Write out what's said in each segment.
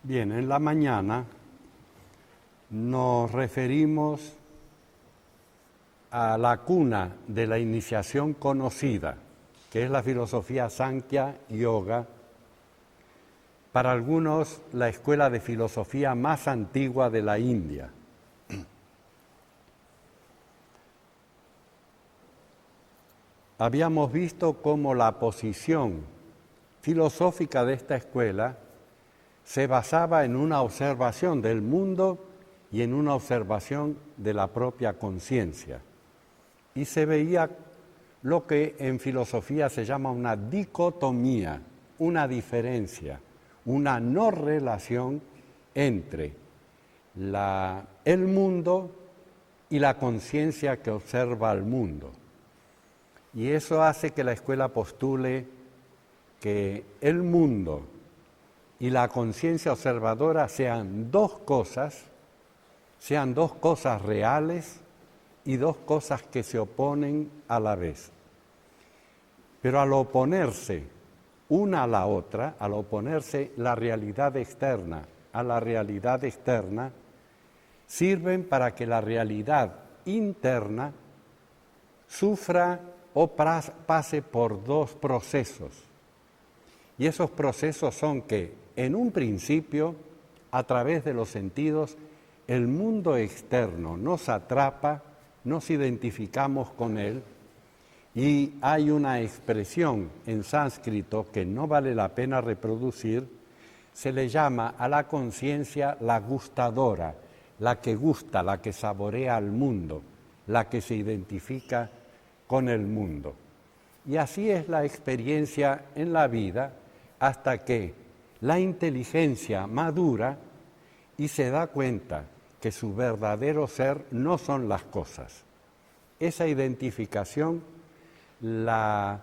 Bien, en la mañana nos referimos a la cuna de la iniciación conocida, que es la filosofía Sankhya Yoga, para algunos la escuela de filosofía más antigua de la India. Habíamos visto cómo la posición filosófica de esta escuela se basaba en una observación del mundo y en una observación de la propia conciencia. Y se veía lo que en filosofía se llama una dicotomía, una diferencia, una no relación entre el mundo y la conciencia que observa al mundo. Y eso hace que la escuela postule que el mundo y la conciencia observadora sean dos cosas reales y dos cosas que se oponen a la vez. Pero al oponerse una a la otra, al oponerse la realidad externa a la realidad externa, sirven para que la realidad interna sufra o pase por dos procesos. Y esos procesos son que, en un principio, a través de los sentidos, el mundo externo nos atrapa, nos identificamos con él, y hay una expresión en sánscrito que no vale la pena reproducir, se le llama a la conciencia la gustadora, la que gusta, la que saborea al mundo, la que se identifica con el mundo. Y así es la experiencia en la vida hasta que la inteligencia madura y se da cuenta que su verdadero ser no son las cosas. Esa identificación la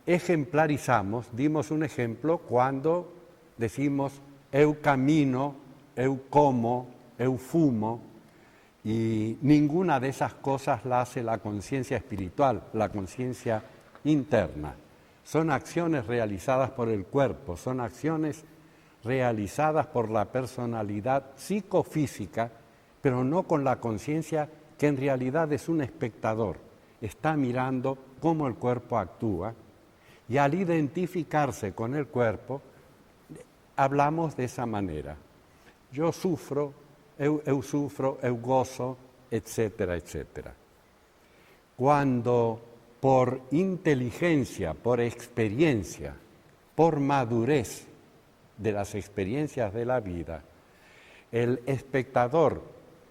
ejemplarizamos, dimos un ejemplo cuando decimos eu camino, eu como, eu fumo, y ninguna de esas cosas la hace la conciencia espiritual, la conciencia interna. Son acciones realizadas por el cuerpo, son acciones realizadas por la personalidad psicofísica, pero no con la conciencia que en realidad es un espectador. Está mirando cómo el cuerpo actúa y al identificarse con el cuerpo, hablamos de esa manera. Yo sufro, eu sufro, eu gozo, etcétera, etcétera. Cuando por inteligencia, por experiencia, por madurez de las experiencias de la vida, el espectador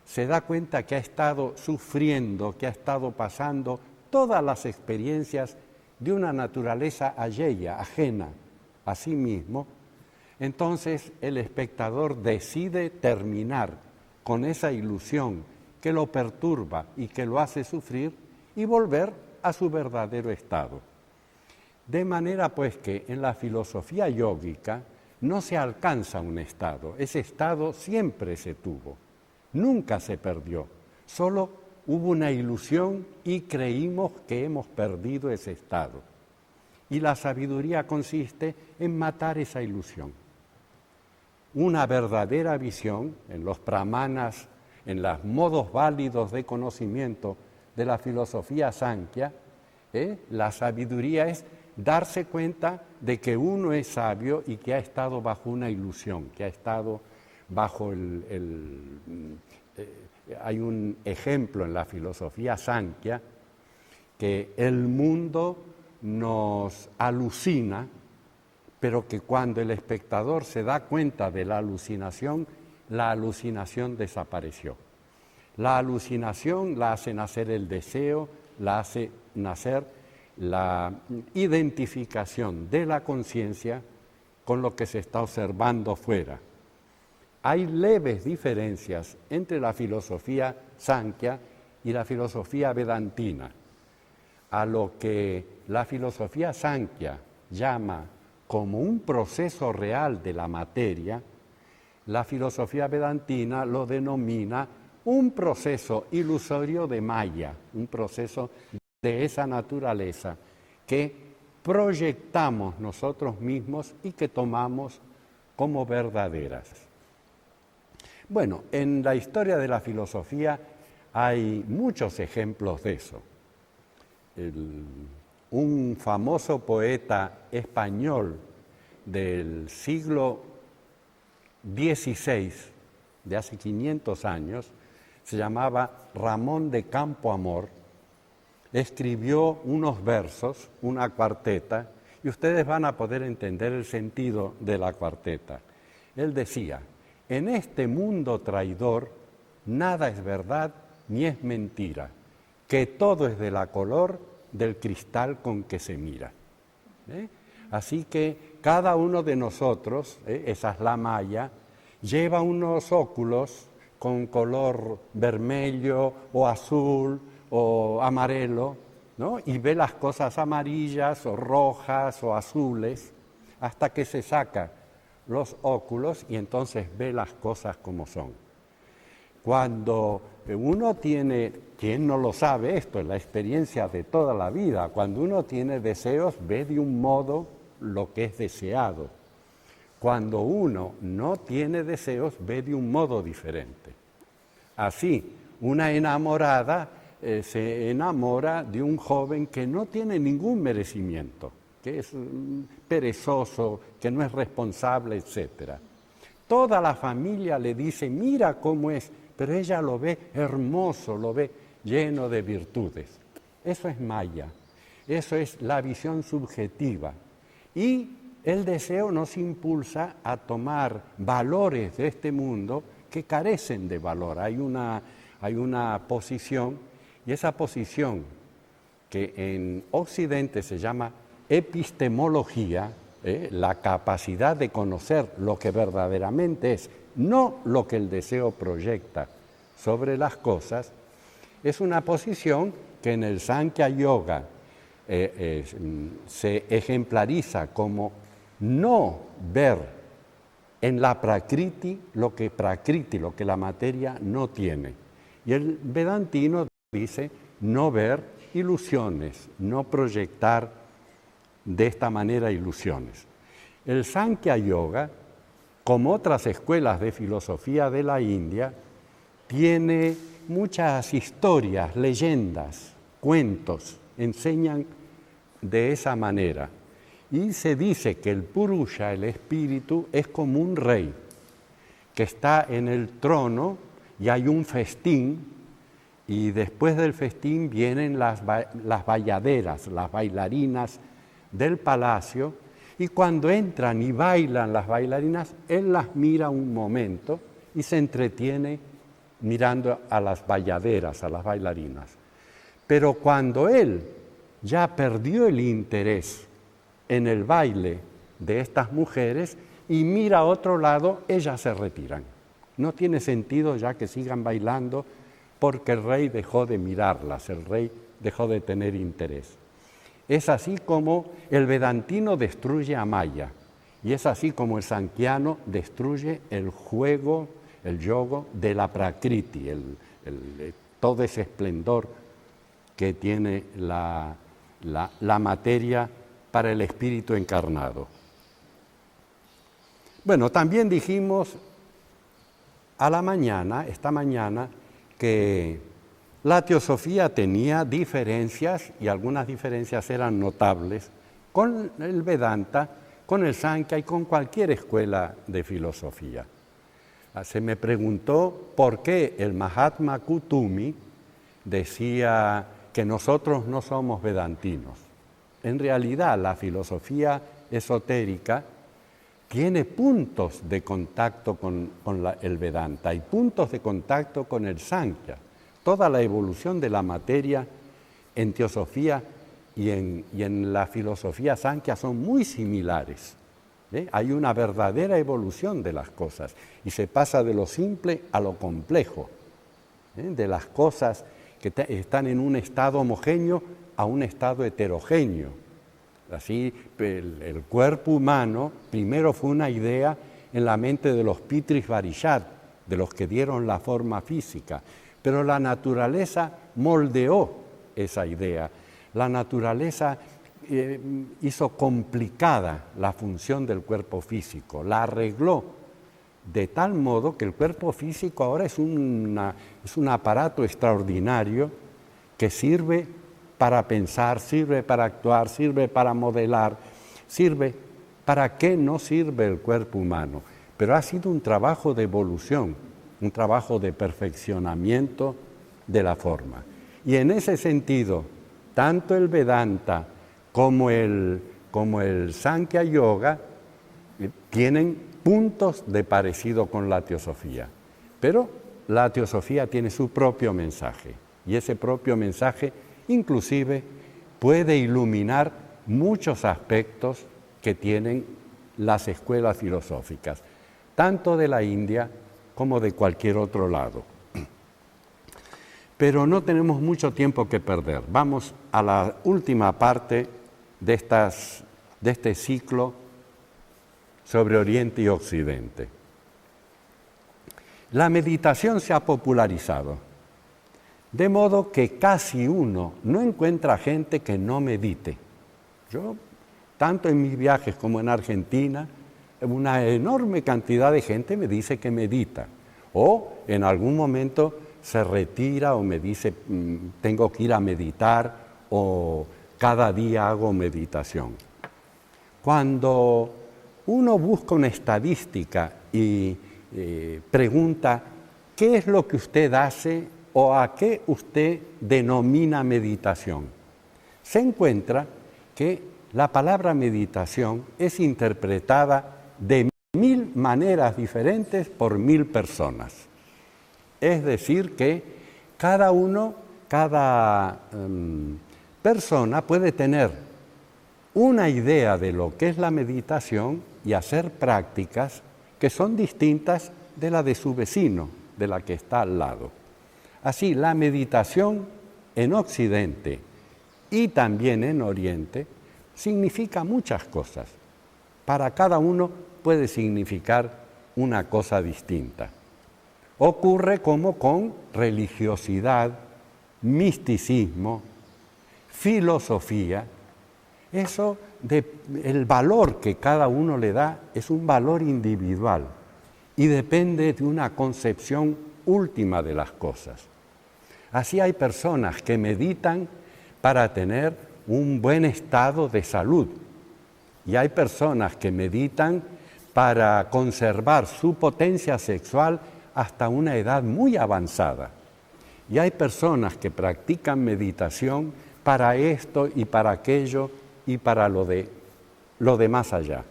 se da cuenta que ha estado sufriendo, que ha estado pasando todas las experiencias de una naturaleza ajena a sí mismo, entonces el espectador decide terminar con esa ilusión que lo perturba y que lo hace sufrir y volver a su verdadero estado. De manera pues que en la filosofía yógica no se alcanza un estado, ese estado siempre se tuvo, nunca se perdió, solo hubo una ilusión y creímos que hemos perdido ese estado. Y la sabiduría consiste en matar esa ilusión. Una verdadera visión, en los brahmanas, en los modos válidos de conocimiento de la filosofía Sankhya, la sabiduría es darse cuenta de que uno es sabio y que ha estado bajo una ilusión, que ha estado bajo hay un ejemplo en la filosofía Sankhya que el mundo nos alucina, pero que cuando el espectador se da cuenta de la alucinación desapareció. La alucinación la hace nacer el deseo, la hace nacer la identificación de la conciencia con lo que se está observando fuera. Hay leves diferencias entre la filosofía Sankhya y la filosofía vedantina. A lo que la filosofía Sankhya llama como un proceso real de la materia, la filosofía vedantina lo denomina un proceso ilusorio de Maya, un proceso de esa naturaleza que proyectamos nosotros mismos y que tomamos como verdaderas. Bueno, en la historia de la filosofía hay muchos ejemplos de eso. Un famoso poeta español del siglo XVI, de hace 500 años, se llamaba Ramón de Campoamor, escribió unos versos, una cuarteta, y ustedes van a poder entender el sentido de la cuarteta. Él decía: en este mundo traidor, nada es verdad ni es mentira, que todo es de la color del cristal con que se mira. Así que cada uno de nosotros, esa es la malla, lleva unos óculos con color vermelho o azul o amarelo, ¿no? Y ve las cosas amarillas o rojas o azules hasta que se saca los óculos y entonces ve las cosas como son. Cuando uno tiene, ¿quién no lo sabe esto? Es la experiencia de toda la vida. Cuando uno tiene deseos, ve de un modo lo que es deseado. Cuando uno no tiene deseos, ve de un modo diferente. Así, una enamorada se enamora de un joven que no tiene ningún merecimiento, que es perezoso, que no es responsable, etc. Toda la familia le dice: mira cómo es, pero ella lo ve hermoso, lo ve lleno de virtudes. Eso es maya, eso es la visión subjetiva. Y el deseo nos impulsa a tomar valores de este mundo que carecen de valor. Hay una posición, y esa posición que en Occidente se llama epistemología, la capacidad de conocer lo que verdaderamente es, no lo que el deseo proyecta sobre las cosas, es una posición que en el Sankhya Yoga se ejemplariza como no ver en la prakriti lo que la materia no tiene. Y el vedantino dice no ver ilusiones, no proyectar de esta manera ilusiones. El Sankhya Yoga, como otras escuelas de filosofía de la India, tiene muchas historias, leyendas, cuentos, enseñan de esa manera. Y se dice que el Purusha, el espíritu, es como un rey que está en el trono y hay un festín, y después del festín vienen las bayaderas, las bailarinas del palacio, y cuando entran y bailan las bailarinas, él las mira un momento y se entretiene mirando a las bayaderas, a las bailarinas. Pero cuando él ya perdió el interés en el baile de estas mujeres y mira a otro lado, ellas se retiran. No tiene sentido ya que sigan bailando porque el rey dejó de mirarlas, el rey dejó de tener interés. Es así como el vedantino destruye a Maya y es así como el sankhyano destruye el juego, el yoga de la prakriti, todo ese esplendor que tiene la materia para el espíritu encarnado. Bueno, también dijimos esta mañana, que la teosofía tenía diferencias, y algunas diferencias eran notables, con el Vedanta, con el Sankhya y con cualquier escuela de filosofía. Se me preguntó por qué el Mahatma Kutumi decía que nosotros no somos vedantinos. En realidad, la filosofía esotérica tiene puntos de contacto con el Vedanta y puntos de contacto con el Sankhya. Toda la evolución de la materia en teosofía y en la filosofía Sankhya son muy similares. Hay una verdadera evolución de las cosas y se pasa de lo simple a lo complejo, de las cosas que están en un estado homogéneo a un estado heterogéneo. Así, el cuerpo humano primero fue una idea en la mente de los Pitris Varishad, de los que dieron la forma física, pero la naturaleza moldeó esa idea. La naturaleza hizo complicada la función del cuerpo físico, la arregló de tal modo que el cuerpo físico ahora es un aparato extraordinario que sirve para pensar, sirve para actuar, sirve para modelar, sirve. ¿Para qué no sirve el cuerpo humano? Pero ha sido un trabajo de evolución, un trabajo de perfeccionamiento de la forma. Y en ese sentido, tanto el Vedanta como el Sankhya Yoga tienen puntos de parecido con la teosofía. Pero la teosofía tiene su propio mensaje, y ese propio mensaje inclusive puede iluminar muchos aspectos que tienen las escuelas filosóficas, tanto de la India como de cualquier otro lado. Pero no tenemos mucho tiempo que perder. Vamos a la última parte de este ciclo sobre Oriente y Occidente. La meditación se ha popularizado, de modo que casi uno no encuentra gente que no medite. Yo, tanto en mis viajes como en Argentina, una enorme cantidad de gente me dice que medita, o en algún momento se retira o me dice tengo que ir a meditar, o cada día hago meditación. Cuando uno busca una estadística y pregunta qué es lo que usted hace o a qué usted denomina meditación, se encuentra que la palabra meditación es interpretada de 1000 maneras diferentes por 1000 personas. Es decir, que cada persona puede tener una idea de lo que es la meditación y hacer prácticas que son distintas de la de su vecino, de la que está al lado. Así, la meditación en Occidente y también en Oriente significa muchas cosas. Para cada uno puede significar una cosa distinta. Ocurre como con religiosidad, misticismo, filosofía. Eso, el valor que cada uno le da es un valor individual y depende de una concepción última de las cosas. Así hay personas que meditan para tener un buen estado de salud y hay personas que meditan para conservar su potencia sexual hasta una edad muy avanzada. Y hay personas que practican meditación para esto y para aquello y para lo de más allá.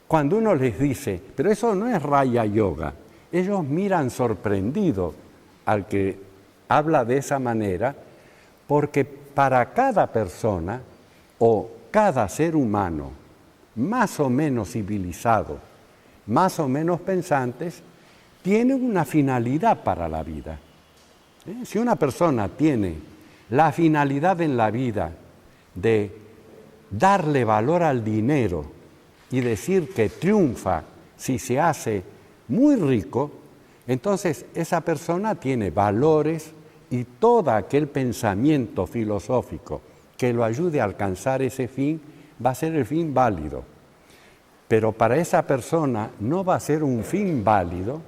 Cuando uno les dice, pero eso no es Raya Yoga, ellos miran sorprendidos al que habla de esa manera, porque para cada persona o cada ser humano más o menos civilizado, más o menos pensantes, tiene una finalidad para la vida. Si una persona tiene la finalidad en la vida de darle valor al dinero y decir que triunfa si se hace muy rico, entonces esa persona tiene valores y todo aquel pensamiento filosófico que lo ayude a alcanzar ese fin va a ser el fin válido. Pero para esa persona no va a ser un fin válido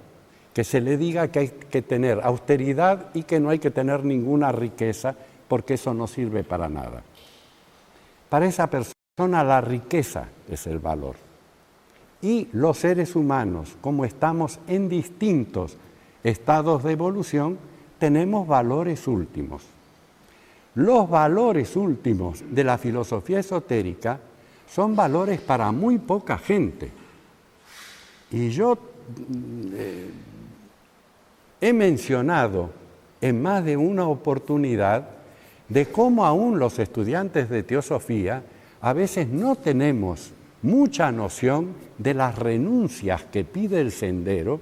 que se le diga que hay que tener austeridad y que no hay que tener ninguna riqueza, porque eso no sirve para nada. Para esa persona la riqueza es el valor. Y los seres humanos, como estamos en distintos estados de evolución, tenemos valores últimos. Los valores últimos de la filosofía esotérica son valores para muy poca gente. Y yo he mencionado en más de una oportunidad de cómo aún los estudiantes de teosofía a veces no tenemos mucha noción de las renuncias que pide el sendero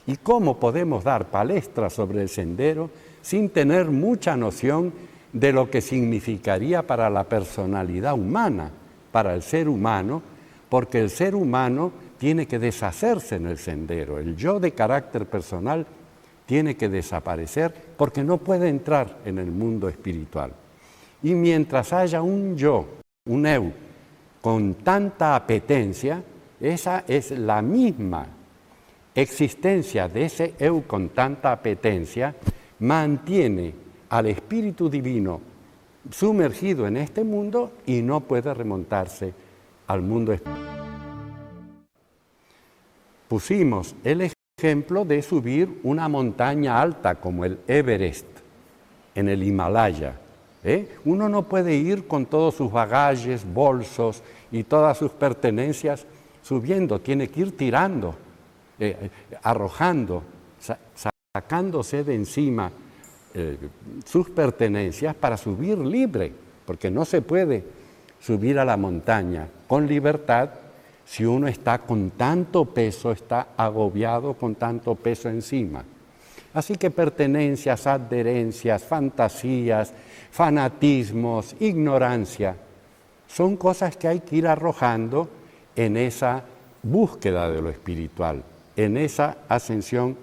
y cómo podemos dar palestras sobre el sendero sin tener mucha noción de lo que significaría para la personalidad humana, para el ser humano, porque el ser humano tiene que deshacerse en el sendero. El yo de carácter personal tiene que desaparecer porque no puede entrar en el mundo espiritual. Y mientras haya un yo, un eu, con tanta apetencia, esa es la misma existencia de ese eu con tanta apetencia, mantiene al Espíritu Divino sumergido en este mundo y no puede remontarse al mundo espiritual. Pusimos el ejemplo de subir una montaña alta como el Everest en el Himalaya. Uno no puede ir con todos sus bagajes, bolsos y todas sus pertenencias subiendo, tiene que ir tirando, arrojando, sacándose de encima sus pertenencias para subir libre, porque no se puede subir a la montaña con libertad si uno está con tanto peso, está agobiado con tanto peso encima. Así que pertenencias, adherencias, fantasías, fanatismos, ignorancia, son cosas que hay que ir arrojando en esa búsqueda de lo espiritual, en esa ascensión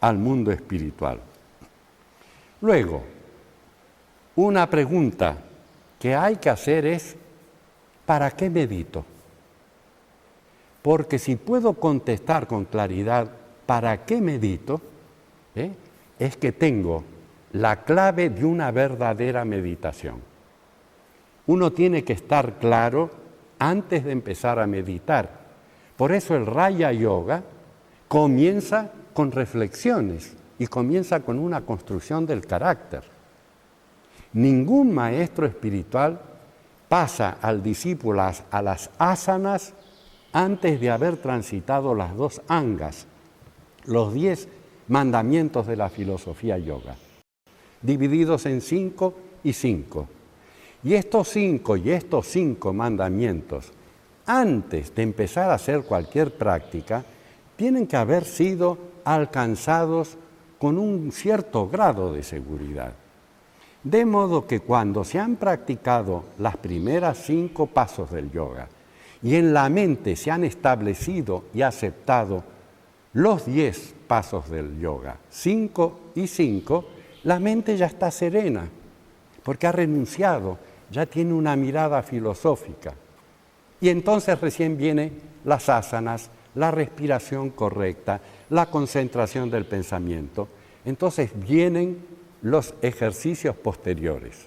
al mundo espiritual. Luego, una pregunta que hay que hacer es, ¿para qué medito? Porque si puedo contestar con claridad, ¿para qué medito? Es que tengo la clave de una verdadera meditación. Uno tiene que estar claro antes de empezar a meditar. Por eso el Raya Yoga comienza con reflexiones y comienza con una construcción del carácter. Ningún maestro espiritual pasa al discípulo a las asanas antes de haber transitado las 2 angas, los 10 mandamientos de la filosofía yoga, divididos en 5 y 5. Y estos 5 mandamientos, antes de empezar a hacer cualquier práctica, tienen que haber sido alcanzados con un cierto grado de seguridad. De modo que cuando se han practicado las primeras 5 pasos del yoga y en la mente se han establecido y aceptado los 10 pasos del yoga, 5 y 5, la mente ya está serena, porque ha renunciado, ya tiene una mirada filosófica. Y entonces recién vienen las asanas, la respiración correcta, la concentración del pensamiento. Entonces vienen los ejercicios posteriores.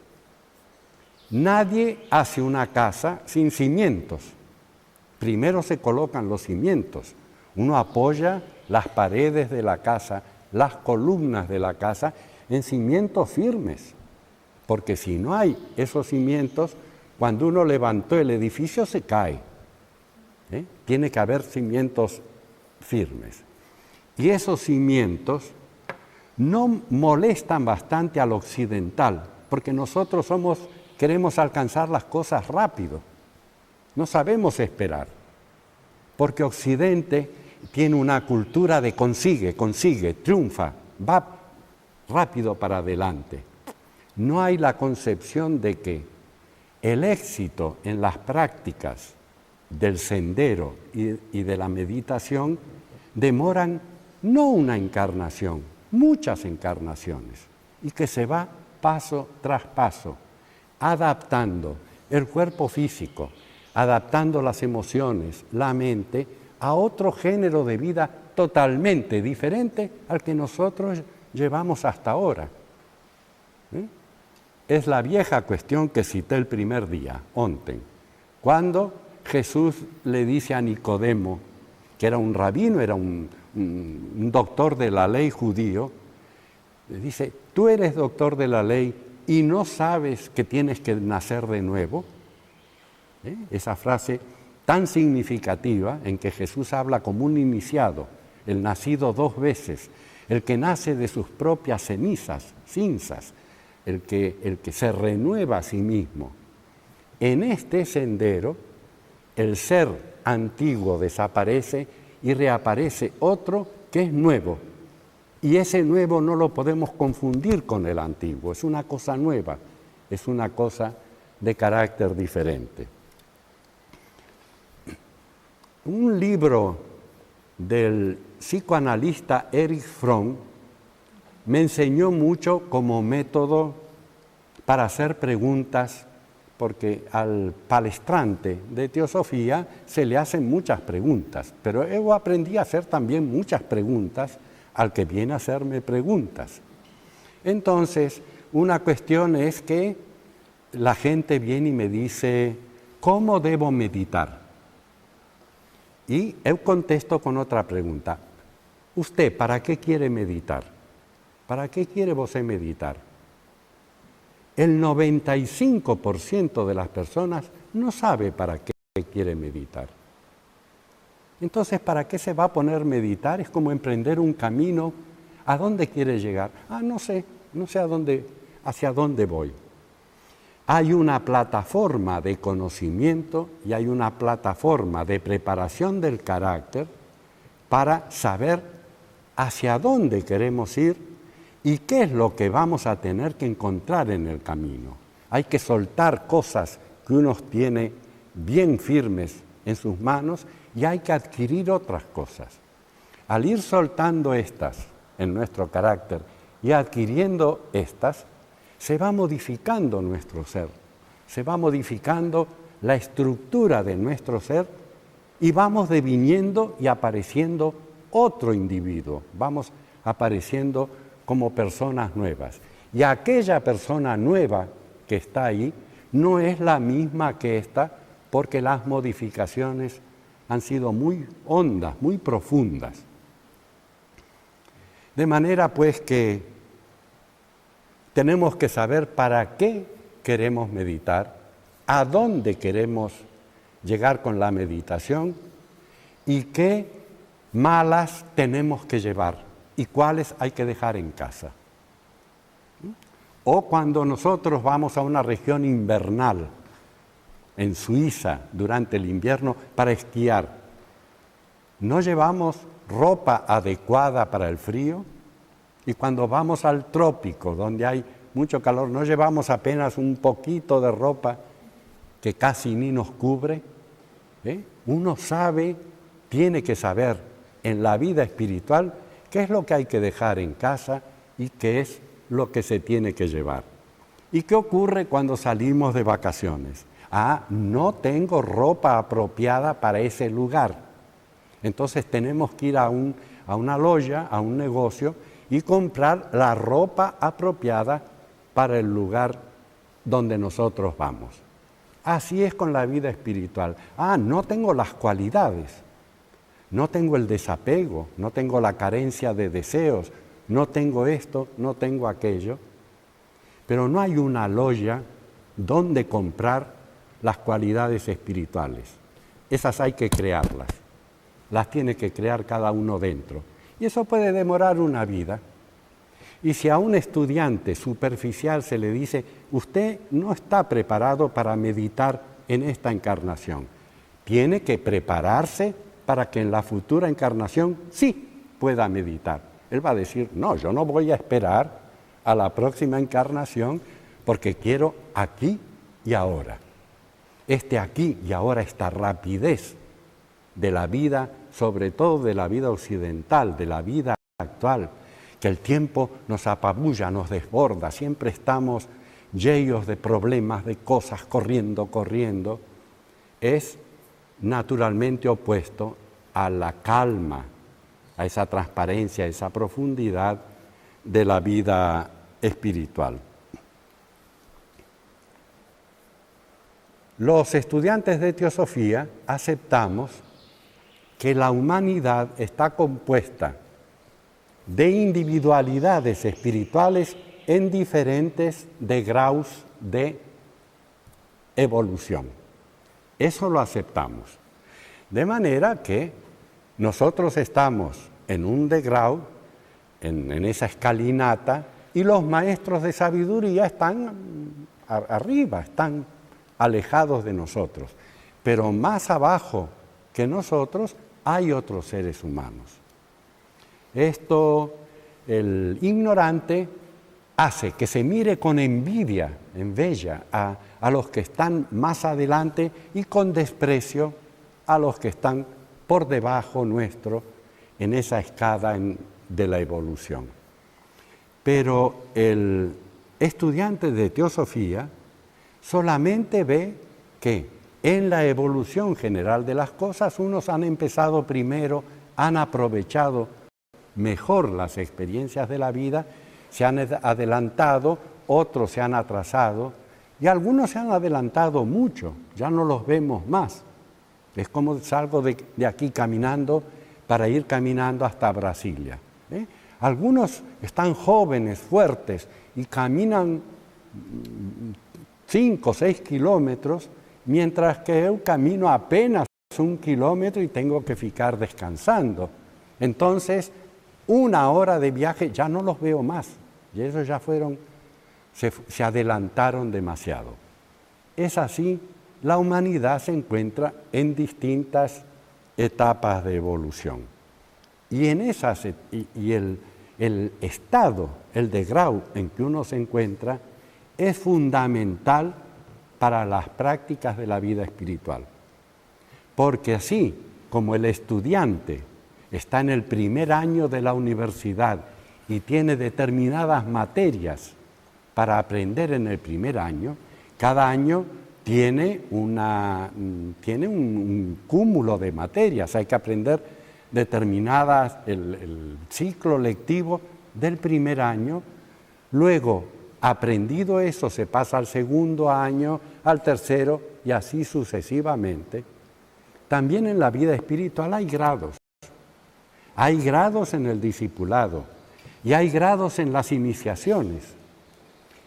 Nadie hace una casa sin cimientos. Primero se colocan los cimientos. Uno apoya las paredes de la casa, las columnas de la casa en cimientos firmes. Porque si no hay esos cimientos, cuando uno levantó el edificio se cae. Tiene que haber cimientos firmes. Y esos cimientos no molestan bastante al occidental, porque nosotros queremos alcanzar las cosas rápido. No sabemos esperar, porque Occidente tiene una cultura de consigue, triunfa, va rápido para adelante. No hay la concepción de que el éxito en las prácticas del sendero y de la meditación demoran no una encarnación, muchas encarnaciones, y que se va paso tras paso, adaptando el cuerpo físico, adaptando las emociones, la mente, a otro género de vida totalmente diferente al que nosotros llevamos hasta ahora. Es la vieja cuestión que cité el primer día, onten, cuando Jesús le dice a Nicodemo, que era un rabino, era un doctor de la ley judío, le dice, ¿tú eres doctor de la ley y no sabes que tienes que nacer de nuevo? Esa frase tan significativa en que Jesús habla como un iniciado, el nacido 2 veces, el que nace de sus propias cinzas, el que se renueva a sí mismo. En este sendero, el ser antiguo desaparece y reaparece otro que es nuevo. Y ese nuevo no lo podemos confundir con el antiguo, es una cosa nueva, es una cosa de carácter diferente. Un libro del psicoanalista Erich Fromm me enseñó mucho como método para hacer preguntas, porque al palestrante de teosofía se le hacen muchas preguntas, pero yo aprendí a hacer también muchas preguntas al que viene a hacerme preguntas. Entonces, una cuestión es que la gente viene y me dice, ¿cómo debo meditar? Y yo contesto con otra pregunta. ¿Usted para qué quiere meditar? ¿Para qué quiere usted meditar? El 95% de las personas no sabe para qué quiere meditar. Entonces, ¿para qué se va a poner a meditar? Es como emprender un camino. ¿A dónde quiere llegar? No sé hacia dónde voy. Hay una plataforma de conocimiento y hay una plataforma de preparación del carácter para saber hacia dónde queremos ir y qué es lo que vamos a tener que encontrar en el camino. Hay que soltar cosas que uno tiene bien firmes en sus manos y hay que adquirir otras cosas. Al ir soltando estas en nuestro carácter y adquiriendo estas, se va modificando nuestro ser, se va modificando la estructura de nuestro ser y vamos deviniendo y apareciendo otro individuo, vamos apareciendo como personas nuevas. Y aquella persona nueva que está ahí no es la misma que esta, porque las modificaciones han sido muy hondas, muy profundas. De manera pues que tenemos que saber para qué queremos meditar, a dónde queremos llegar con la meditación y qué malas tenemos que llevar y cuáles hay que dejar en casa. O cuando nosotros vamos a una región invernal, en Suiza, durante el invierno, para esquiar, ¿no llevamos ropa adecuada para el frío? Y cuando vamos al trópico, donde hay mucho calor, ¿no llevamos apenas un poquito de ropa que casi ni nos cubre? Uno sabe, tiene que saber en la vida espiritual qué es lo que hay que dejar en casa y qué es lo que se tiene que llevar. ¿Y qué ocurre cuando salimos de vacaciones? No tengo ropa apropiada para ese lugar. Entonces tenemos que ir a una loya, a un negocio, y comprar la ropa apropiada para el lugar donde nosotros vamos. Así es con la vida espiritual. No tengo las cualidades, no tengo el desapego, no tengo la carencia de deseos, no tengo esto, no tengo aquello, pero no hay una loya donde comprar las cualidades espirituales. Esas hay que crearlas, las tiene que crear cada uno dentro. Y eso puede demorar una vida. Y si a un estudiante superficial se le dice, usted no está preparado para meditar en esta encarnación, tiene que prepararse para que en la futura encarnación sí pueda meditar. Él va a decir, no, yo no voy a esperar a la próxima encarnación porque quiero aquí y ahora. Aquí y ahora, esta rapidez de la vida, sobre todo de la vida occidental, de la vida actual, que el tiempo nos apabulla, nos desborda, siempre estamos llenos de problemas, de cosas, corriendo, es naturalmente opuesto a la calma, a esa transparencia, a esa profundidad de la vida espiritual. Los estudiantes de teosofía aceptamos que la humanidad está compuesta de individualidades espirituales en diferentes grados de evolución. Eso lo aceptamos. De manera que nosotros estamos en un degrado, en esa escalinata, y los maestros de sabiduría están arriba, están alejados de nosotros. Pero más abajo que nosotros hay otros seres humanos. Esto, el ignorante hace que se mire con envidia a los que están más adelante y con desprecio a los que están por debajo nuestro en esa escala de la evolución. Pero el estudiante de teosofía solamente ve que en la evolución general de las cosas unos han empezado primero, han aprovechado mejor las experiencias de la vida, se han adelantado, otros se han atrasado y algunos se han adelantado mucho, ya no los vemos más. Es como salgo de aquí caminando para ir caminando hasta Brasilia. Algunos están jóvenes, fuertes y caminan 5 o 6 kilómetros, mientras que yo camino apenas 1 kilómetro y tengo que ficar descansando. Entonces, 1 hora de viaje ya no los veo más. Y esos ya se adelantaron demasiado. Es así, la humanidad se encuentra en distintas etapas de evolución. Y en esas, el estado, el degrado en que uno se encuentra, es fundamental para las prácticas de la vida espiritual. Porque así como el estudiante está en el primer año de la universidad y tiene determinadas materias para aprender en el primer año, cada año tiene un cúmulo de materias, hay que aprender determinadas, el ciclo lectivo del primer año, luego, aprendido eso, se pasa al segundo año, al tercero y así sucesivamente. También en la vida espiritual hay grados. Hay grados en el discipulado y hay grados en las iniciaciones.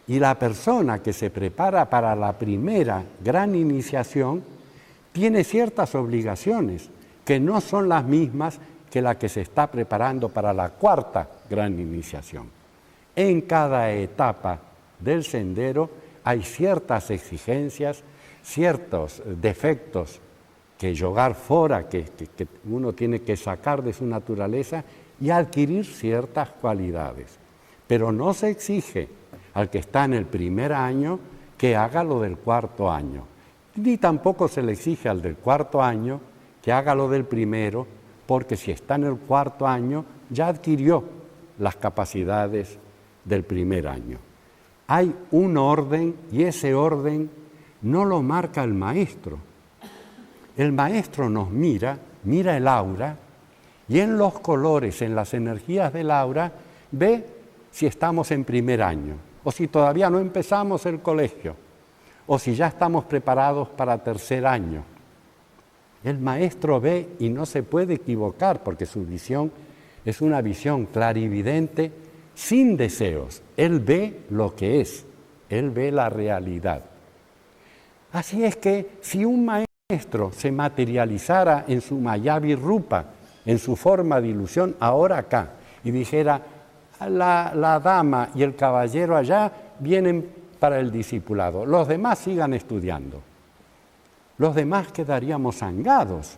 Y la persona que se prepara para la primera gran iniciación tiene ciertas obligaciones que no son las mismas que la que se está preparando para la cuarta gran iniciación. En cada etapa del sendero hay ciertas exigencias, ciertos defectos que jogar fuera, que uno tiene que sacar de su naturaleza y adquirir ciertas cualidades. Pero no se exige al que está en el primer año que haga lo del cuarto año, ni tampoco se le exige al del cuarto año que haga lo del primero, porque si está en el cuarto año ya adquirió las capacidades del primer año. Hay un orden y ese orden no lo marca el maestro. El maestro nos mira el aura y en los colores, en las energías del aura, ve si estamos en primer año o si todavía no empezamos el colegio o si ya estamos preparados para tercer año. El maestro ve y no se puede equivocar porque su visión es una visión clarividente sin deseos. Él ve lo que es, él ve la realidad. Así es que si un maestro se materializara en su Mayavi Rupa, en su forma de ilusión, ahora acá, y dijera, la dama y el caballero allá vienen para el discipulado, los demás sigan estudiando. Los demás quedaríamos zangados,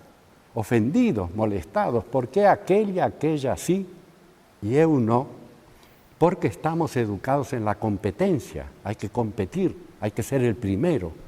ofendidos, molestados. ¿Por qué aquel y aquella sí y eu no? Porque estamos educados en la competencia, hay que competir, hay que ser el primero.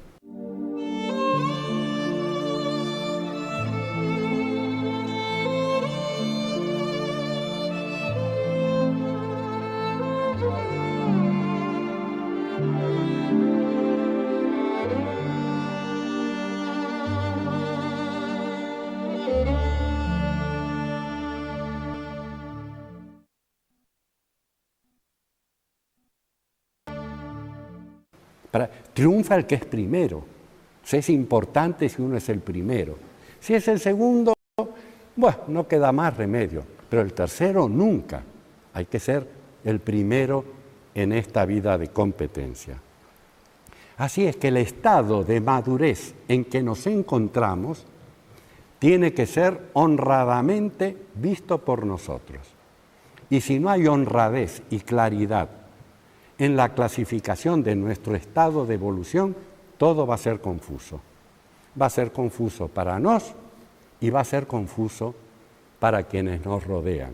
Triunfa el que es primero. Es importante si uno es el primero. Si es el segundo, bueno, no queda más remedio. Pero el tercero nunca. Hay que ser el primero en esta vida de competencia. Así es que el estado de madurez en que nos encontramos tiene que ser honradamente visto por nosotros. Y si no hay honradez y claridad en la clasificación de nuestro estado de evolución, todo va a ser confuso. Va a ser confuso para nos y va a ser confuso para quienes nos rodean.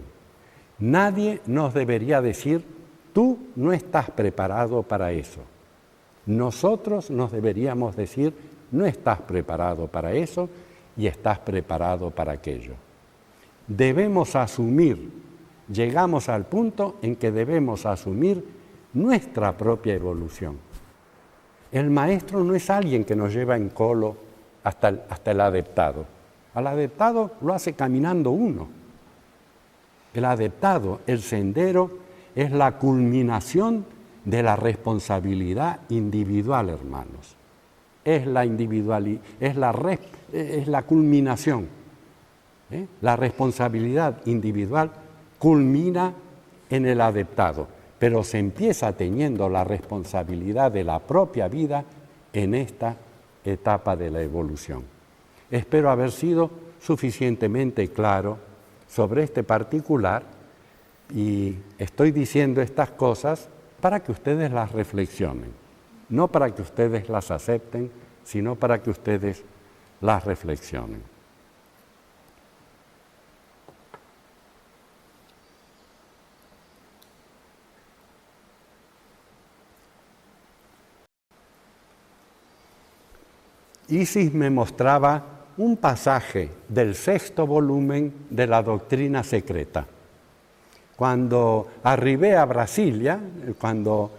Nadie nos debería decir, tú no estás preparado para eso. Nosotros nos deberíamos decir, no estás preparado para eso y estás preparado para aquello. Debemos asumir, llegamos al punto en que debemos asumir nuestra propia evolución. El maestro no es alguien que nos lleva en colo hasta el adeptado. Al adeptado lo hace caminando uno. El adeptado, el sendero, es la culminación de la responsabilidad individual, hermanos. Es la culminación. La responsabilidad individual culmina en el adeptado, pero se empieza teniendo la responsabilidad de la propia vida en esta etapa de la evolución. Espero haber sido suficientemente claro sobre este particular y estoy diciendo estas cosas para que ustedes las reflexionen, no para que ustedes las acepten, sino para que ustedes las reflexionen. Isis me mostraba un pasaje del 6º volumen de la Doctrina Secreta. Cuando arribé a Brasilia, cuando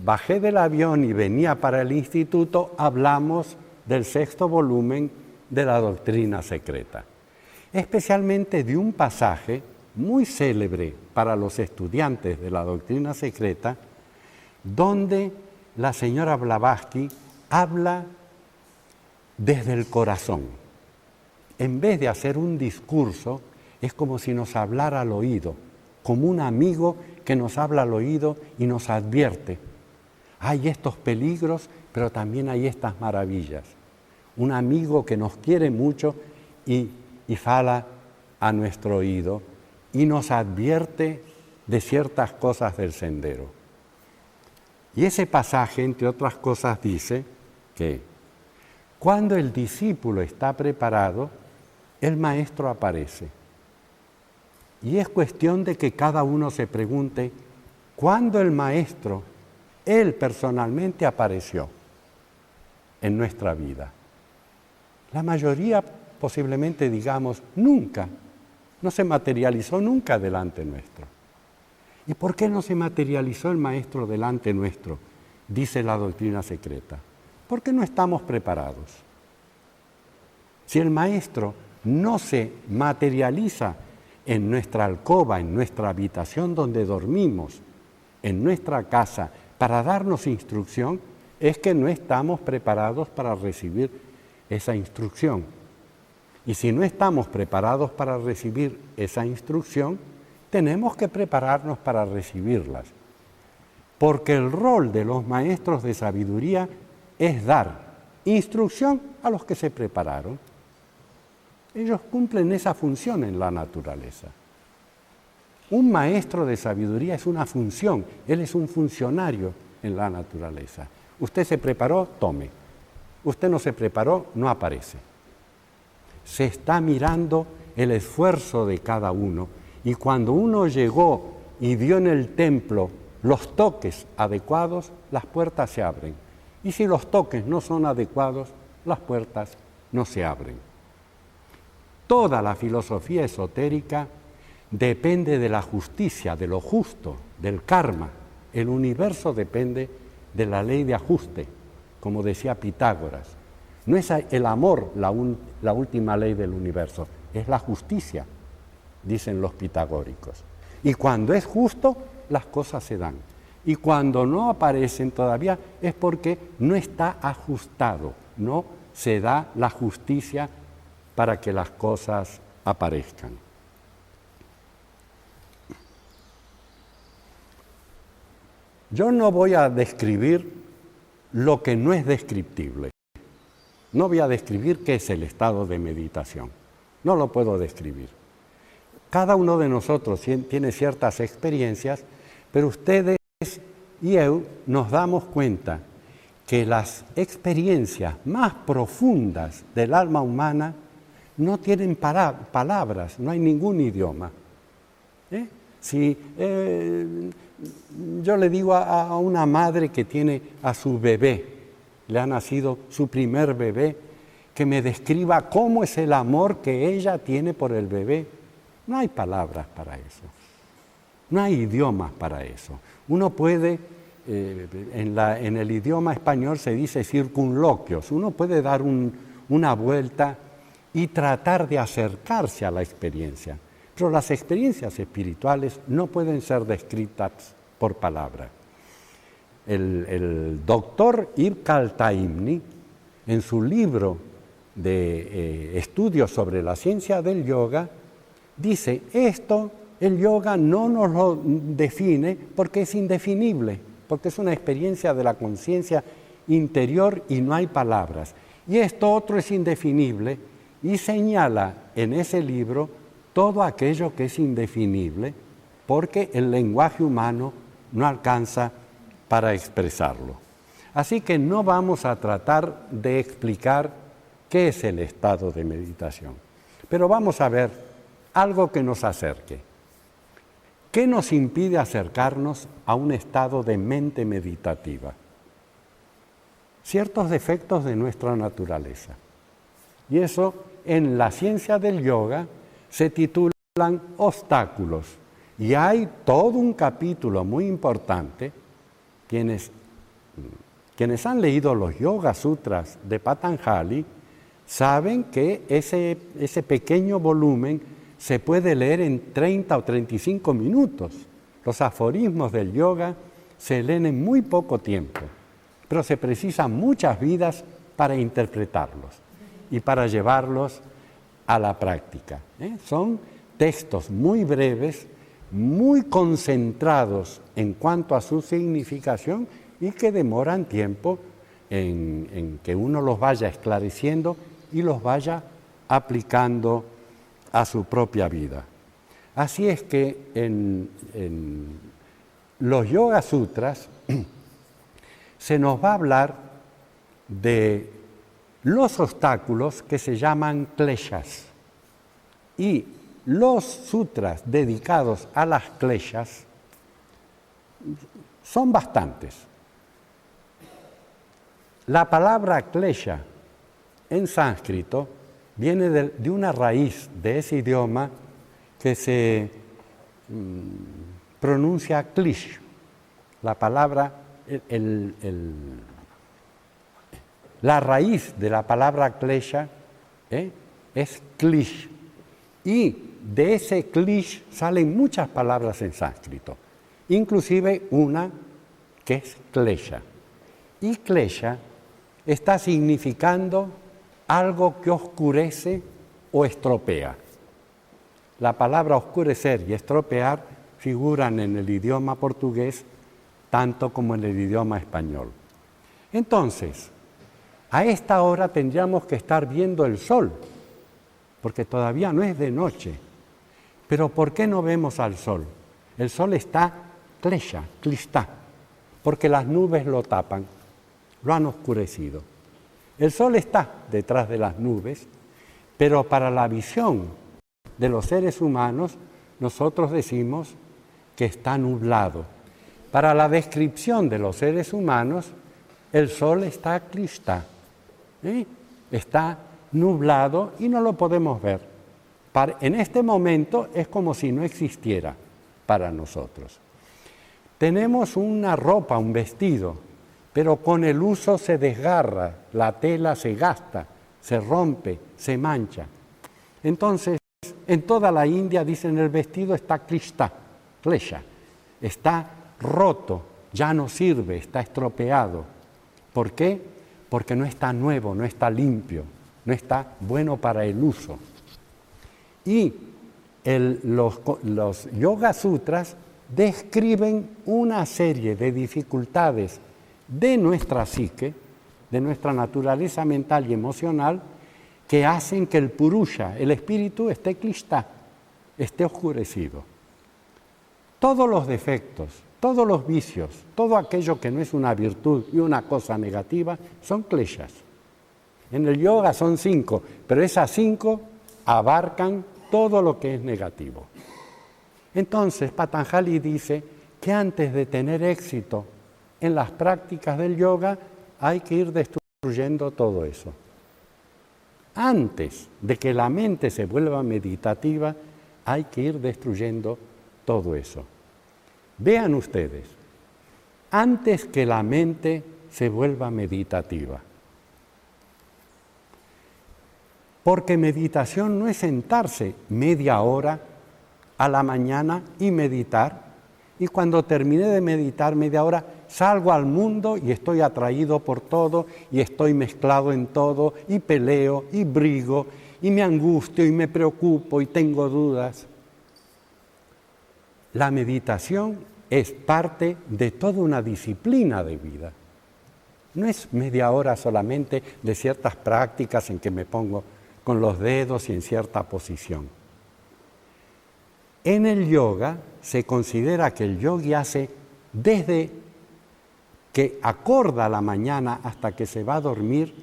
bajé del avión y venía para el instituto, hablamos del 6º volumen de la Doctrina Secreta, especialmente de un pasaje muy célebre para los estudiantes de la Doctrina Secreta, donde la señora Blavatsky habla desde el corazón. En vez de hacer un discurso, es como si nos hablara al oído, como un amigo que nos habla al oído y nos advierte. Hay estos peligros, pero también hay estas maravillas. Un amigo que nos quiere mucho y fala a nuestro oído y nos advierte de ciertas cosas del sendero. Y ese pasaje, entre otras cosas, dice que cuando el discípulo está preparado, el maestro aparece. Y es cuestión de que cada uno se pregunte, ¿cuándo el maestro, él personalmente apareció en nuestra vida? La mayoría posiblemente digamos, nunca, no se materializó nunca delante nuestro. ¿Y por qué no se materializó el maestro delante nuestro? Dice la Doctrina Secreta. Porque no estamos preparados. Si el maestro no se materializa en nuestra alcoba, en nuestra habitación donde dormimos, en nuestra casa, para darnos instrucción, es que no estamos preparados para recibir esa instrucción. Y si no estamos preparados para recibir esa instrucción, tenemos que prepararnos para recibirlas. Porque el rol de los maestros de sabiduría es dar instrucción a los que se prepararon. Ellos cumplen esa función en la naturaleza. Un maestro de sabiduría es una función, él es un funcionario en la naturaleza. Usted se preparó, tome. Usted no se preparó, no aparece. Se está mirando el esfuerzo de cada uno y cuando uno llegó y dio en el templo los toques adecuados, las puertas se abren. Y si los toques no son adecuados, las puertas no se abren. Toda la filosofía esotérica depende de la justicia, de lo justo, del karma. El universo depende de la ley de ajuste, como decía Pitágoras. No es el amor la última ley del universo, es la justicia, dicen los pitagóricos. Y cuando es justo, las cosas se dan. Y cuando no aparecen todavía es porque no está ajustado, no se da la justicia para que las cosas aparezcan. Yo no voy a describir lo que no es descriptible. No voy a describir qué es el estado de meditación. No lo puedo describir. Cada uno de nosotros tiene ciertas experiencias, pero ustedes y yo nos damos cuenta que las experiencias más profundas del alma humana no tienen palabras, no hay ningún idioma. Si yo le digo a una madre que tiene a su bebé, le ha nacido su primer bebé, que me describa cómo es el amor que ella tiene por el bebé, no hay palabras para eso, no hay idiomas para eso. Uno puede en el idioma español se dice circunloquios. Uno puede dar una vuelta y tratar de acercarse a la experiencia, pero las experiencias espirituales no pueden ser descritas por palabra. El doctor Irkal Taimni, en su libro de estudios sobre la ciencia del yoga, dice, el yoga no nos lo define porque es indefinible, porque es una experiencia de la conciencia interior y no hay palabras. Y esto otro es indefinible y señala en ese libro todo aquello que es indefinible porque el lenguaje humano no alcanza para expresarlo. Así que no vamos a tratar de explicar qué es el estado de meditación, pero vamos a ver algo que nos acerque. ¿Qué nos impide acercarnos a un estado de mente meditativa? Ciertos defectos de nuestra naturaleza. Y eso en la ciencia del yoga se titulan obstáculos. Y hay todo un capítulo muy importante. Quienes han leído los Yoga Sutras de Patanjali saben que ese pequeño volumen se puede leer en 30 o 35 minutos. Los aforismos del yoga se leen en muy poco tiempo, pero se precisan muchas vidas para interpretarlos y para llevarlos a la práctica. Son textos muy breves, muy concentrados en cuanto a su significación y que demoran tiempo en que uno los vaya esclareciendo y los vaya aplicando a su propia vida. Así es que en los Yoga Sutras se nos va a hablar de los obstáculos que se llaman kleshas. Y los sutras dedicados a las kleshas son bastantes. La palabra klesha en sánscrito viene de una raíz de ese idioma que se pronuncia klish. La palabra, la raíz de la palabra klesha es klish. Y de ese klish salen muchas palabras en sánscrito, inclusive una que es klesha. Y klesha está significando algo que oscurece o estropea. La palabra oscurecer y estropear figuran en el idioma portugués tanto como en el idioma español. Entonces, a esta hora tendríamos que estar viendo el sol, porque todavía no es de noche. Pero ¿por qué no vemos al sol? El sol está klesha, klistá, porque las nubes lo tapan, lo han oscurecido. El sol está detrás de las nubes, pero para la visión de los seres humanos, nosotros decimos que está nublado. Para la descripción de los seres humanos, el sol está klistá, está nublado y no lo podemos ver. En este momento es como si no existiera para nosotros. Tenemos una ropa, un vestido, pero con el uso se desgarra, la tela se gasta, se rompe, se mancha. Entonces, en toda la India dicen el vestido está klishta, klesha, está roto, ya no sirve, está estropeado. ¿Por qué? Porque no está nuevo, no está limpio, no está bueno para el uso. Y los Yoga Sutras describen una serie de dificultades de nuestra psique, de nuestra naturaleza mental y emocional, que hacen que el purusha, el espíritu, esté klishta, esté oscurecido. Todos los defectos, todos los vicios, todo aquello que no es una virtud y una cosa negativa, son kleshas. En el yoga son 5, pero esas 5 abarcan todo lo que es negativo. Entonces, Patanjali dice que antes de tener éxito en las prácticas del yoga, hay que ir destruyendo todo eso. Antes de que la mente se vuelva meditativa, hay que ir destruyendo todo eso. Vean ustedes, antes que la mente se vuelva meditativa. Porque meditación no es sentarse media hora a la mañana y meditar, y cuando terminé de meditar media hora, salgo al mundo y estoy atraído por todo, y estoy mezclado en todo, y peleo, y brigo, y me angustio, y me preocupo, y tengo dudas. La meditación es parte de toda una disciplina de vida. No es media hora solamente de ciertas prácticas en que me pongo con los dedos y en cierta posición. En el yoga se considera que el yogui hace desde que acorda la mañana hasta que se va a dormir,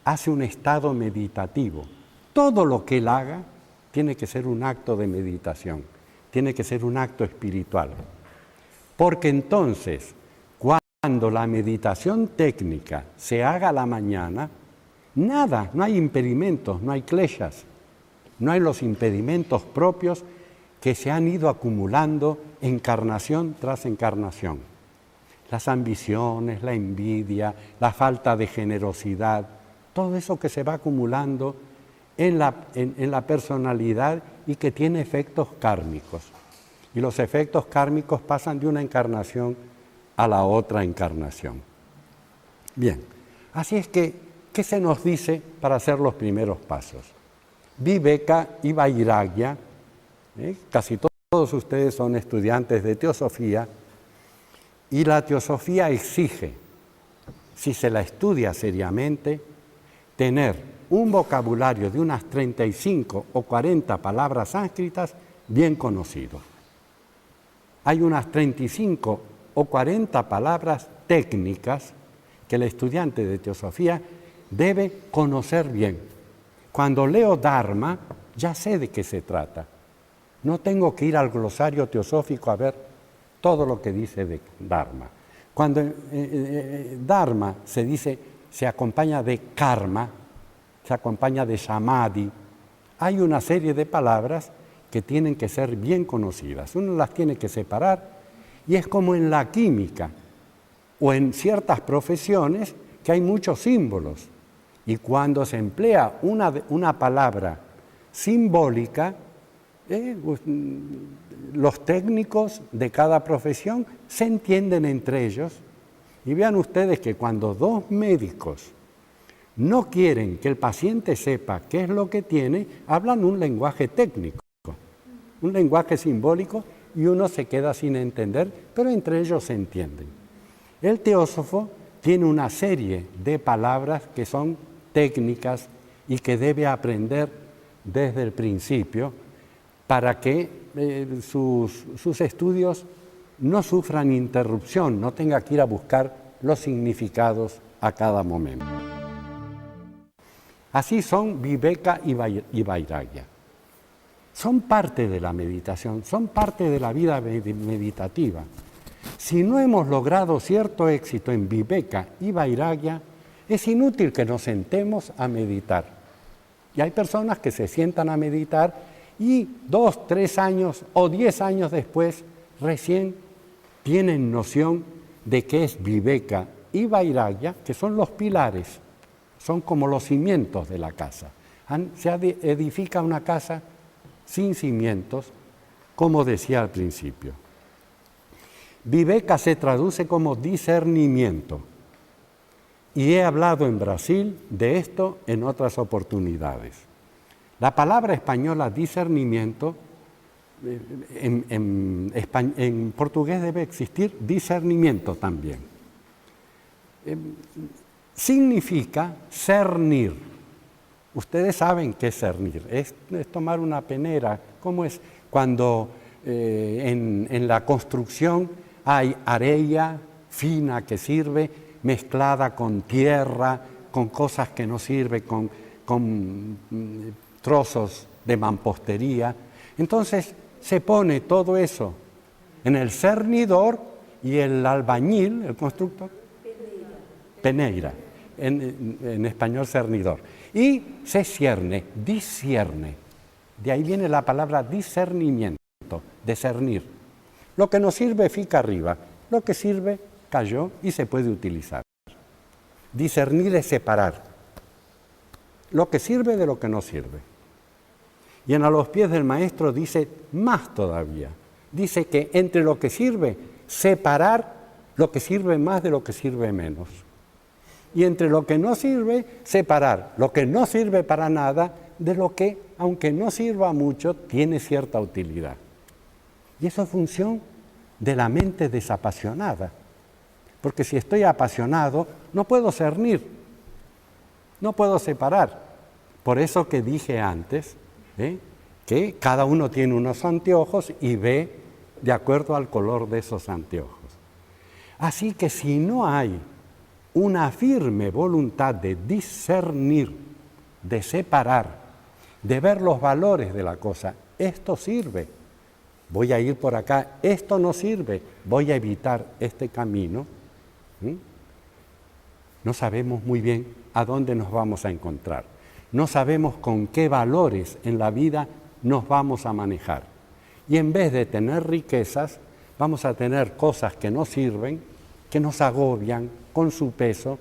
hace un estado meditativo. Todo lo que él haga tiene que ser un acto de meditación, tiene que ser un acto espiritual. Porque entonces, cuando la meditación técnica se haga a la mañana, nada, no hay impedimentos, no hay kleshas, no hay los impedimentos propios que se han ido acumulando encarnación tras encarnación. Las ambiciones, la envidia, la falta de generosidad, todo eso que se va acumulando en la personalidad y que tiene efectos kármicos. Y los efectos kármicos pasan de una encarnación a la otra encarnación. Bien, así es que, ¿qué se nos dice para hacer los primeros pasos? Viveka y Vairagya, casi todos ustedes son estudiantes de teosofía, y la teosofía exige, si se la estudia seriamente, tener un vocabulario de unas 35 o 40 palabras sánscritas bien conocido. Hay unas 35 o 40 palabras técnicas que el estudiante de teosofía debe conocer bien. Cuando leo Dharma, ya sé de qué se trata. No tengo que ir al glosario teosófico a ver todo lo que dice de Dharma. Cuando Dharma se acompaña de karma, se acompaña de samadhi, hay una serie de palabras que tienen que ser bien conocidas. Uno las tiene que separar, y es como en la química o en ciertas profesiones que hay muchos símbolos. Y cuando se emplea una palabra simbólica, los técnicos de cada profesión se entienden entre ellos. Y vean ustedes que cuando dos médicos no quieren que el paciente sepa qué es lo que tiene, hablan un lenguaje técnico, un lenguaje simbólico, y uno se queda sin entender, pero entre ellos se entienden. El teósofo tiene una serie de palabras que son técnicas y que debe aprender desde el principio para que sus estudios no sufran interrupción, no tenga que ir a buscar los significados a cada momento. Así son Viveka y Vairagya. Son parte de la meditación, son parte de la vida meditativa. Si no hemos logrado cierto éxito en Viveka y Vairagya, es inútil que nos sentemos a meditar. Y hay personas que se sientan a meditar y 2, 3 años o 10 años después recién tienen noción de qué es Viveka y Vairagya, que son los pilares, son como los cimientos de la casa. Se edifica una casa sin cimientos, como decía al principio. Viveka se traduce como discernimiento, y he hablado en Brasil de esto en otras oportunidades. La palabra española discernimiento, en portugués debe existir discernimiento también. Significa cernir. Ustedes saben qué es cernir, es tomar una penera, como es cuando en la construcción hay arena fina que sirve, mezclada con tierra, con cosas que no sirven, con trozos de mampostería. Entonces se pone todo eso en el cernidor, y el albañil, el constructor, peneira, en español cernidor. Y se cierne, discierne. De ahí viene la palabra discernimiento, discernir. Lo que nos sirve fica arriba, lo que sirve cayó y se puede utilizar. Discernir es separar lo que sirve de lo que no sirve. Y en A los pies del maestro dice más todavía. Dice que entre lo que sirve, separar lo que sirve más de lo que sirve menos. Y entre lo que no sirve, separar lo que no sirve para nada de lo que, aunque no sirva mucho, tiene cierta utilidad. Y eso es función de la mente desapasionada. Porque si estoy apasionado, no puedo cernir, no puedo separar. Por eso que dije antes, que cada uno tiene unos anteojos y ve de acuerdo al color de esos anteojos. Así que si no hay una firme voluntad de discernir, de separar, de ver los valores de la cosa, esto sirve, voy a ir por acá, esto no sirve, voy a evitar este camino, no sabemos muy bien a dónde nos vamos a encontrar. No sabemos con qué valores en la vida nos vamos a manejar. Y en vez de tener riquezas, vamos a tener cosas que no sirven, que nos agobian con su peso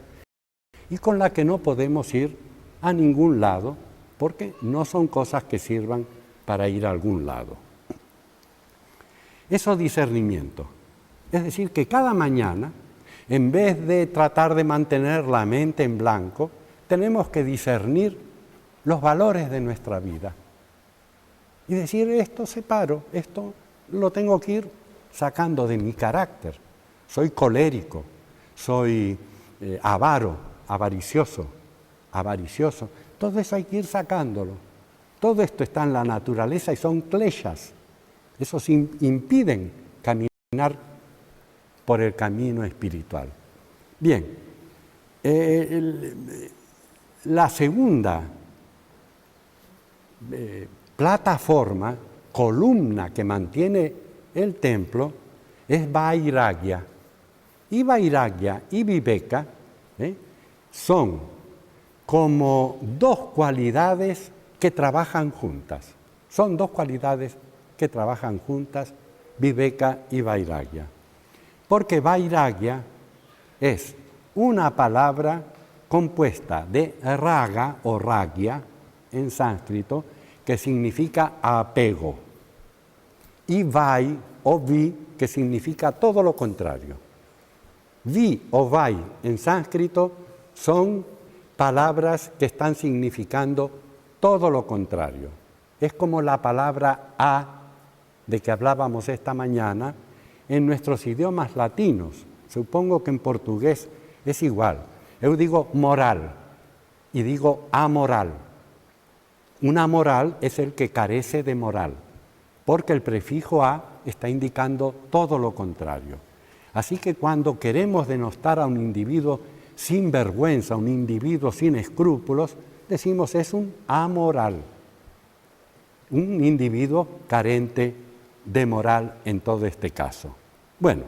y con las que no podemos ir a ningún lado, porque no son cosas que sirvan para ir a algún lado. Eso es discernimiento. Es decir, que cada mañana, en vez de tratar de mantener la mente en blanco, tenemos que discernir los valores de nuestra vida. Y decir, esto separo, esto lo tengo que ir sacando de mi carácter. Soy colérico, soy avaricioso. Todo eso hay que ir sacándolo. Todo esto está en la naturaleza y son kleshas. Esos impiden caminar por el camino espiritual. Bien, la segunda plataforma, columna que mantiene el templo es Vairagya. Y Vairagya y Viveka son como dos cualidades que trabajan juntas. Son dos cualidades que trabajan juntas, Viveka y Vairagya. Porque Vairagya es una palabra compuesta de raga o ragya en sánscrito, que significa apego, y vai o vi, que significa todo lo contrario. Vi o vai en sánscrito son palabras que están significando todo lo contrario. Es como la palabra a, de que hablábamos esta mañana, en nuestros idiomas latinos. Supongo que en portugués es igual. Yo digo moral y digo amoral. Un amoral es el que carece de moral, porque el prefijo a está indicando todo lo contrario. Así que cuando queremos denostar a un individuo sin vergüenza, un individuo sin escrúpulos, decimos es un amoral, un individuo carente de moral en todo este caso. Bueno,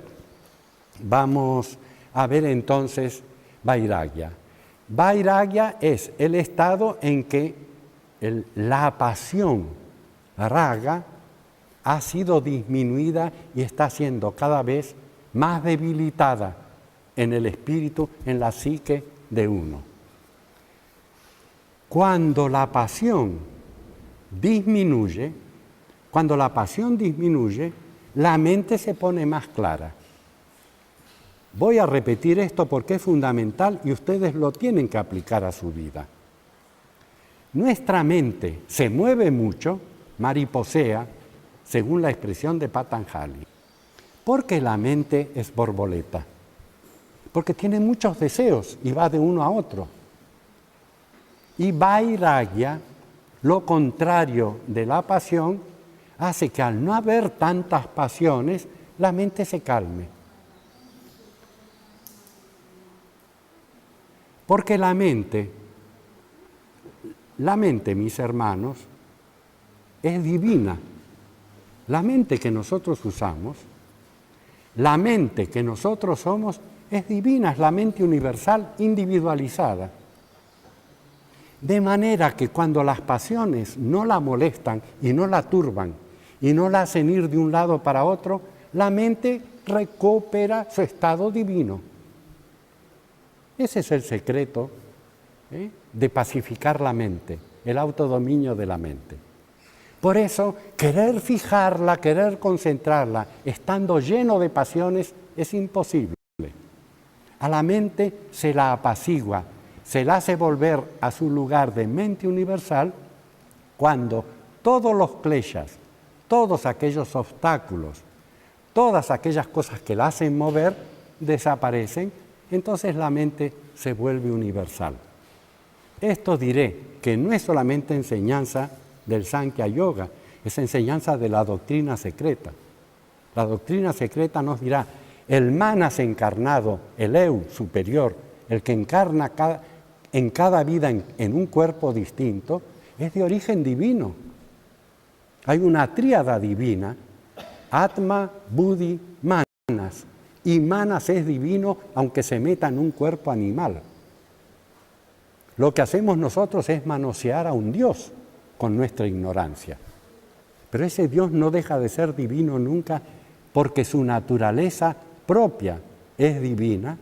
vamos a ver entonces Vairagya. Vairagya es el estado en que la pasión raga ha sido disminuida y está siendo cada vez más debilitada en el espíritu, en la psique de uno. Cuando la pasión disminuye, la mente se pone más clara. Voy a repetir esto porque es fundamental y ustedes lo tienen que aplicar a su vida. Nuestra mente se mueve mucho, mariposea, según la expresión de Patanjali, porque la mente es borboleta, porque tiene muchos deseos y va de uno a otro. Y Vairagya, lo contrario de la pasión, hace que al no haber tantas pasiones, la mente se calme. Porque la mente, mis hermanos, es divina. La mente que nosotros usamos, la mente que nosotros somos, es divina, es la mente universal individualizada. De manera que cuando las pasiones no la molestan y no la turban y no la hacen ir de un lado para otro, la mente recupera su estado divino. Ese es el secreto de pacificar la mente, el autodominio de la mente. Por eso, querer fijarla, querer concentrarla, estando lleno de pasiones, es imposible. A la mente se la apacigua, se la hace volver a su lugar de mente universal cuando todos los kleshas, todos aquellos obstáculos, todas aquellas cosas que la hacen mover, desaparecen, entonces la mente se vuelve universal. Esto diré que no es solamente enseñanza del Sankhya Yoga, es enseñanza de la doctrina secreta. La doctrina secreta nos dirá, el manas encarnado, el eu superior, el que encarna en cada vida en un cuerpo distinto, es de origen divino. Hay una tríada divina, Atma, Buddhi, Manas, y Manas es divino aunque se meta en un cuerpo animal. Lo que hacemos nosotros es manosear a un Dios con nuestra ignorancia. Pero ese Dios no deja de ser divino nunca porque su naturaleza propia es divina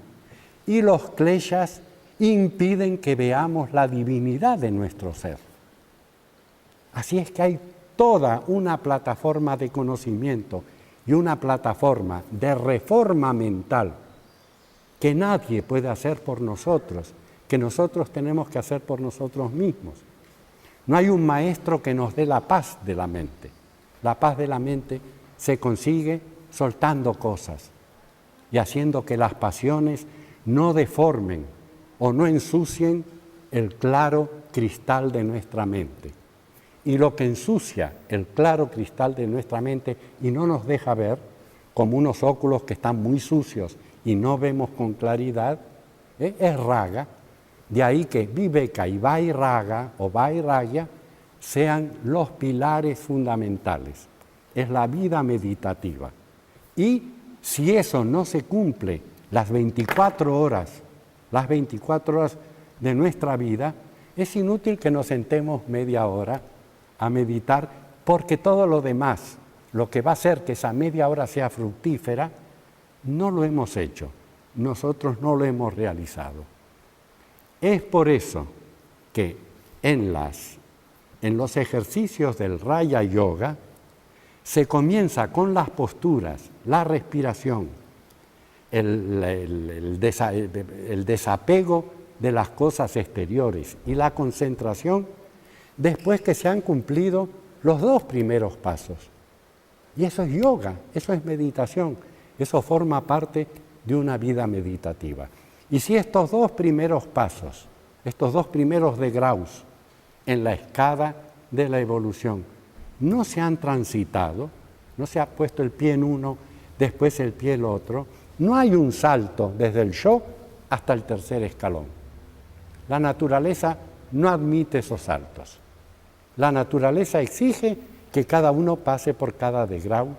y los kleshas impiden que veamos la divinidad de nuestro ser. Así es que hay toda una plataforma de conocimiento y una plataforma de reforma mental que nadie puede hacer por nosotros, que nosotros tenemos que hacer por nosotros mismos. No hay un maestro que nos dé la paz de la mente. La paz de la mente se consigue soltando cosas y haciendo que las pasiones no deformen o no ensucien el claro cristal de nuestra mente. Y lo que ensucia el claro cristal de nuestra mente y no nos deja ver, como unos óculos que están muy sucios y no vemos con claridad, es raga. De ahí que viveka y vairraga o vairagya sean los pilares fundamentales. Es la vida meditativa. Y si eso no se cumple las 24 horas de nuestra vida, es inútil que nos sentemos media hora a meditar, porque todo lo demás, lo que va a hacer que esa media hora sea fructífera, no lo hemos hecho, nosotros no lo hemos realizado. Es por eso que en los ejercicios del Raya Yoga se comienza con las posturas, la respiración, el desapego de las cosas exteriores y la concentración después que se han cumplido los dos primeros pasos. Y eso es yoga, eso es meditación, eso forma parte de una vida meditativa. Y si estos dos primeros pasos, estos dos primeros degraus en la escala de la evolución no se han transitado, no se ha puesto el pie en uno, después el pie en el otro, no hay un salto desde el yo hasta el tercer escalón. La naturaleza no admite esos saltos. La naturaleza exige que cada uno pase por cada degrau,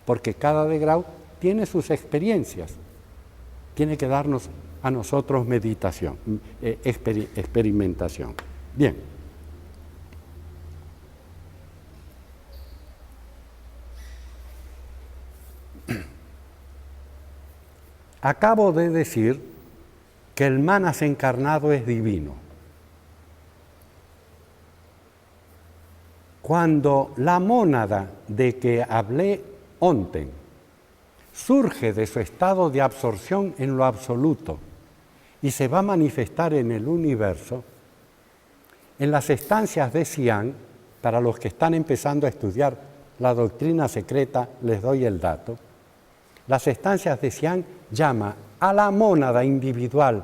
porque cada degrau tiene sus experiencias. Tiene que darnos a nosotros meditación, experimentación. Bien. Acabo de decir que el manas encarnado es divino. Cuando la mónada de que hablé onten surge de su estado de absorción en lo absoluto y se va a manifestar en el universo, en las estancias de Xi'an, para los que están empezando a estudiar la doctrina secreta, les doy el dato, las estancias de Xi'an llama a la mónada individual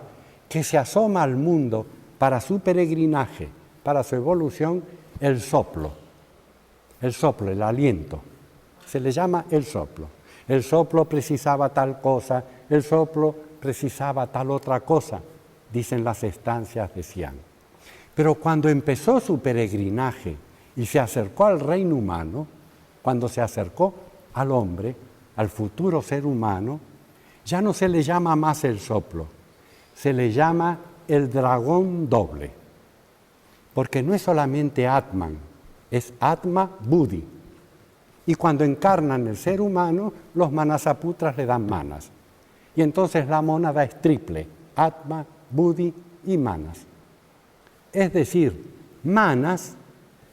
que se asoma al mundo para su peregrinaje, para su evolución, el soplo, el aliento. Se le llama el soplo. El soplo precisaba tal cosa, el soplo precisaba tal otra cosa, dicen las estancias de Xi'an. Pero cuando empezó su peregrinaje y se acercó al reino humano, cuando se acercó al hombre, al futuro ser humano, ya no se le llama más el soplo, se le llama el dragón doble. Porque no es solamente Atman, es Atma Buddhi. Y cuando encarnan el ser humano, los manasaputras le dan manas. Y entonces la mónada es triple, Atma, Buddhi y Manas. Es decir, Manas,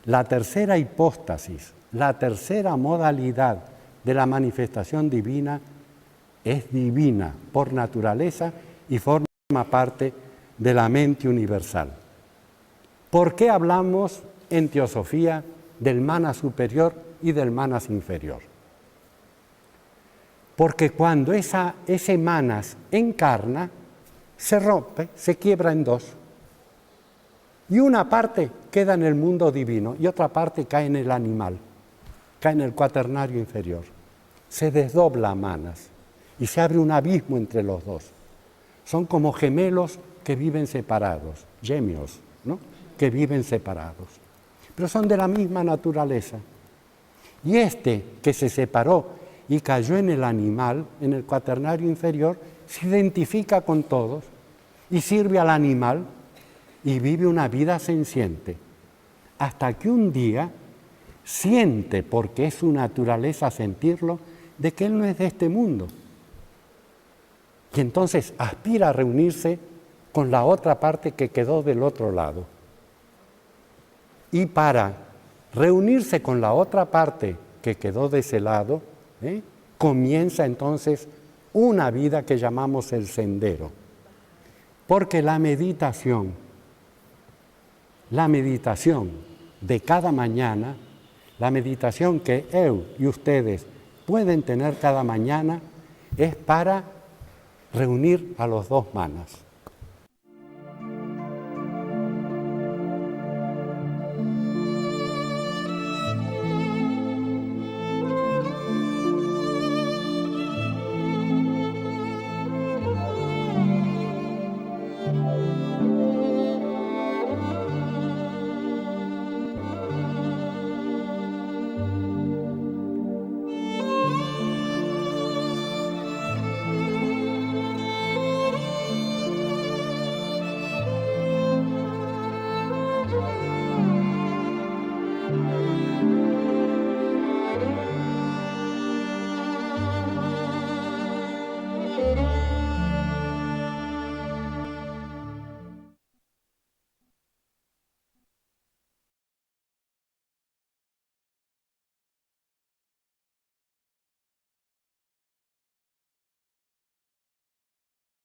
la tercera hipóstasis, la tercera modalidad de la manifestación divina, es divina por naturaleza y forma parte de la mente universal. ¿Por qué hablamos en teosofía del Manas superior y del Manas inferior? Porque cuando ese Manas encarna, se rompe, se quiebra en dos. Y una parte queda en el mundo divino y otra parte cae en el animal, cae en el cuaternario inferior. Se desdobla Manas y se abre un abismo entre los dos. Son como gemelos que viven separados, gemios, ¿no? Que viven separados. Pero son de la misma naturaleza. Y este que se separó y cayó en el animal, en el cuaternario inferior, se identifica con todos y sirve al animal y vive una vida senciente, hasta que un día siente, porque es su naturaleza sentirlo, de que él no es de este mundo. Y entonces aspira a reunirse con la otra parte que quedó del otro lado. Y para reunirse con la otra parte que quedó de ese lado, comienza entonces una vida que llamamos el sendero. Porque la meditación de cada mañana, la meditación que eu y ustedes pueden tener cada mañana, es para reunir a los dos Manas.